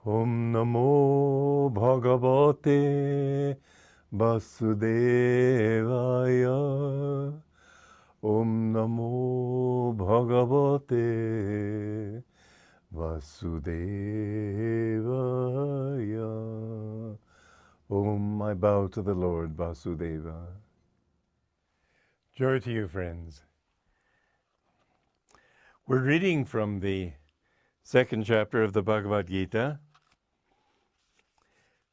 Om Namo Bhagavate Vasudevaya. Om Namo Bhagavate Vasudevaya. Om, I bow to the Lord Vasudeva. Joy to you, friends. We're reading from the second chapter of the Bhagavad Gita,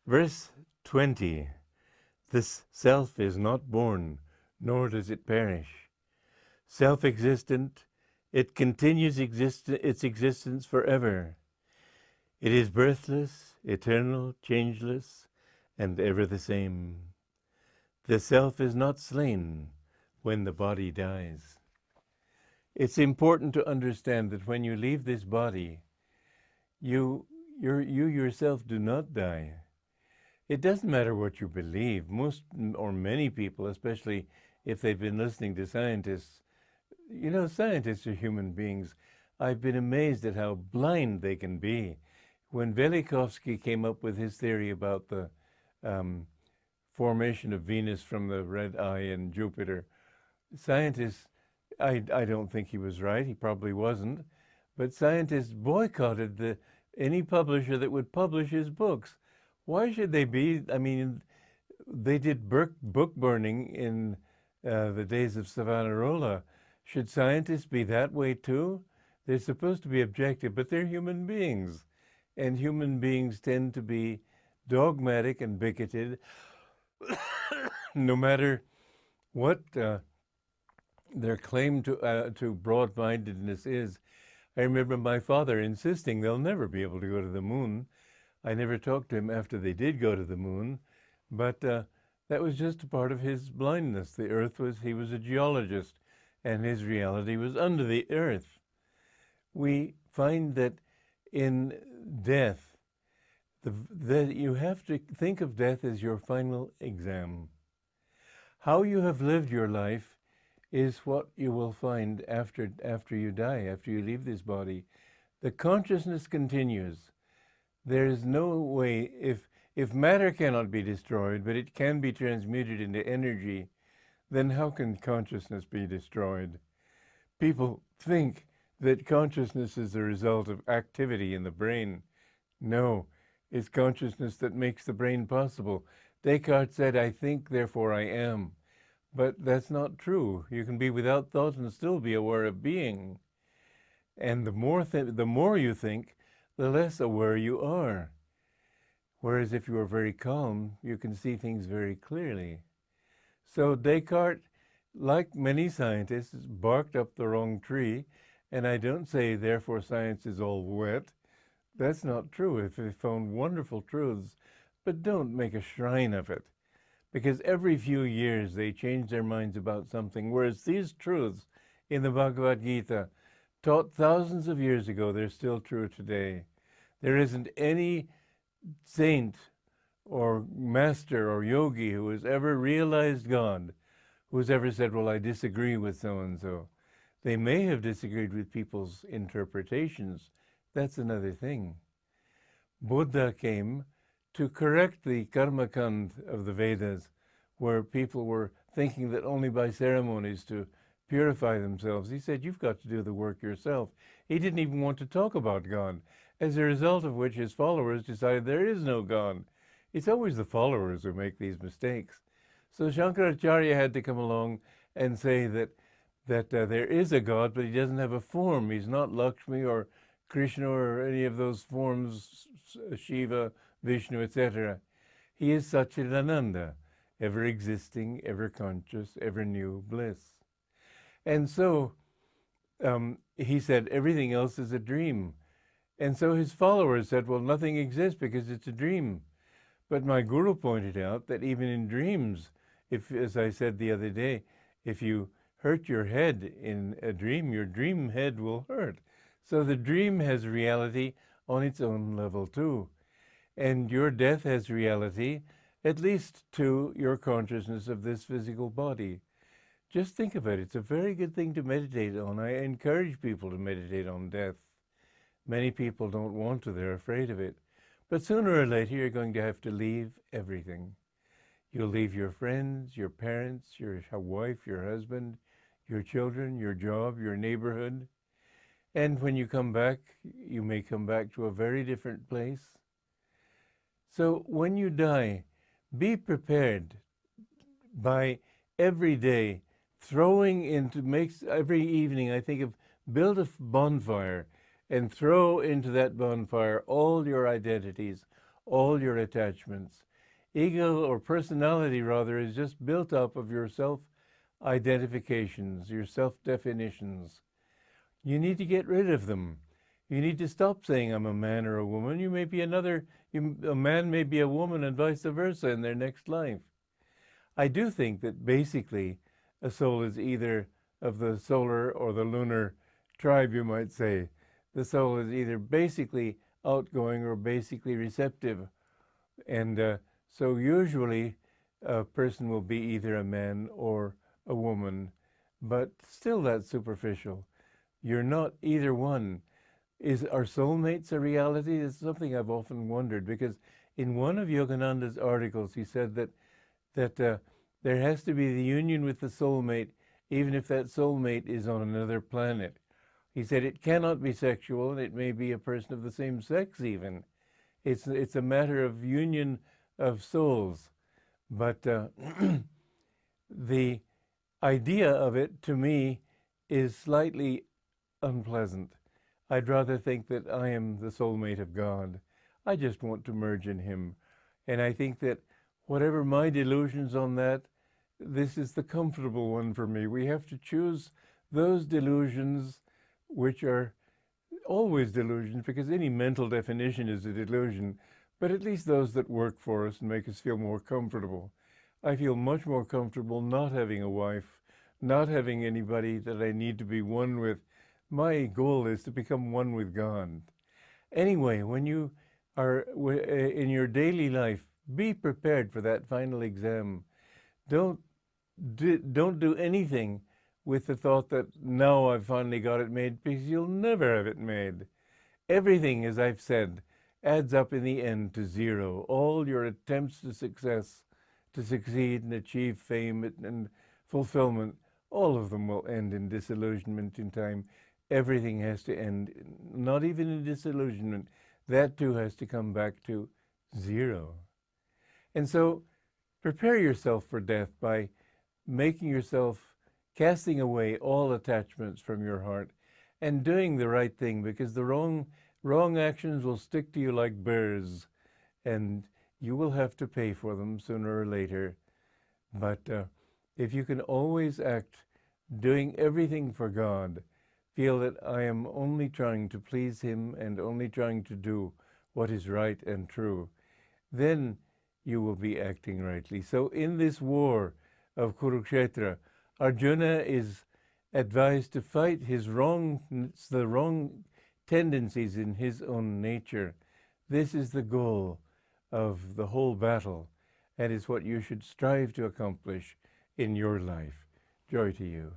verse 20. This self is not born, nor does it perish. Self-existent, it continues its existence forever. It is birthless, eternal, changeless, and ever the same. The self is not slain when the body dies. It's important to understand that when you leave this body, you yourself do not die. It doesn't matter what you believe. Most or many people, especially if they've been listening to scientists, scientists are human beings. I've been amazed at how blind they can be. When Velikovsky came up with his theory about the formation of Venus from the red eye in Jupiter, scientists, I don't think he was right, he probably wasn't, but scientists boycotted any publisher that would publish his books. Why should they be? I mean, they did book burning in the days of Savonarola. Should scientists be that way too? They're supposed to be objective, but they're human beings. And human beings tend to be dogmatic and bigoted, no matter what their claim to broad-mindedness is. I remember my father insisting they'll never be able to go to the moon. I never talked to him after they did go to the moon, but that was just a part of his blindness. He was a geologist, and his reality was under the earth. We find that in death, you have to think of death as your final exam. How you have lived your life is what you will find after you die, after you leave this body. The consciousness continues. There is no way, if matter cannot be destroyed, but it can be transmuted into energy, then how can consciousness be destroyed? People think that consciousness is the result of activity in the brain. No, it's consciousness that makes the brain possible. Descartes said, "I think, therefore I am." But that's not true. You can be without thought and still be aware of being. And the more you think, the less aware you are. Whereas if you are very calm, you can see things very clearly. So Descartes, like many scientists, barked up the wrong tree, and I don't say, therefore, science is all wet. That's not true. If they found wonderful truths, but don't make a shrine of it, because every few years they change their minds about something, whereas these truths in the Bhagavad Gita, taught thousands of years ago, they're still true today. There isn't any saint or master or yogi who has ever realized God, who's ever said, well, I disagree with so-and-so. They may have disagreed with people's interpretations. That's another thing. Buddha came to correct the karmakand of the Vedas, where people were thinking that only by ceremonies to purify themselves. He said, you've got to do the work yourself. He didn't even want to talk about God, as a result of which his followers decided there is no God. It's always the followers who make these mistakes. So Shankaracharya had to come along and say that there is a God, but he doesn't have a form. He's not Lakshmi or Krishna or any of those forms, Shiva, Vishnu, etc. He is Satchidananda, ever existing, ever conscious, ever new bliss. And so he said, everything else is a dream. And so his followers said, well, nothing exists because it's a dream. But my guru pointed out that even in dreams, if, as I said the other day, if you hurt your head in a dream, your dream head will hurt. So the dream has reality on its own level too. And your death has reality, at least to your consciousness of this physical body. Just think of it. It's a very good thing to meditate on. I encourage people to meditate on death. Many people don't want to. They're afraid of it. But sooner or later, you're going to have to leave everything. You'll leave your friends, your parents, your wife, your husband, your children, your job, your neighborhood. And when you come back, you may come back to a very different place. So when you die, be prepared by every day throwing into, every evening, I think of, build a bonfire and throw into that bonfire all your identities, all your attachments. Ego, or personality rather, is just built up of your self-identifications, your self-definitions. You need to get rid of them. You need to stop saying I'm a man or a woman. You may be a man may be a woman and vice versa in their next life. I do think that basically a soul is either of the solar or the lunar tribe, you might say. The soul is either basically outgoing or basically receptive. And so usually a person will be either a man or a woman, but still that's superficial. You're not either one. Are soulmates a reality? It's something I've often wondered, because in one of Yogananda's articles, he said that there has to be the union with the soulmate, even if that soulmate is on another planet. He said it cannot be sexual, and it may be a person of the same sex even. It's a matter of union of souls. But the idea of it, to me, is slightly unpleasant. I'd rather think that I am the soulmate of God. I just want to merge in him. And I think that whatever my delusions on that, this is the comfortable one for me. We have to choose those delusions which are always delusions, because any mental definition is a delusion, but at least those that work for us and make us feel more comfortable. I feel much more comfortable not having a wife, not having anybody that I need to be one with. My goal is to become one with God. Anyway, when you are in your daily life, be prepared for that final exam. Don't do anything with the thought that now I've finally got it made, because you'll never have it made. Everything, as I've said, adds up in the end to zero. All your attempts to succeed and achieve fame and fulfillment, all of them will end in disillusionment in time. Everything has to end, not even in disillusionment. That too has to come back to zero. And so prepare yourself for death by casting away all attachments from your heart and doing the right thing, because the wrong actions will stick to you like burrs, and you will have to pay for them sooner or later. But if you can always act doing everything for God, feel that I am only trying to please him and only trying to do what is right and true, then you will be acting rightly. So in this war of Kurukshetra, Arjuna is advised to fight the wrong tendencies in his own nature. This is the goal of the whole battle, and is what you should strive to accomplish in your life. Joy to you.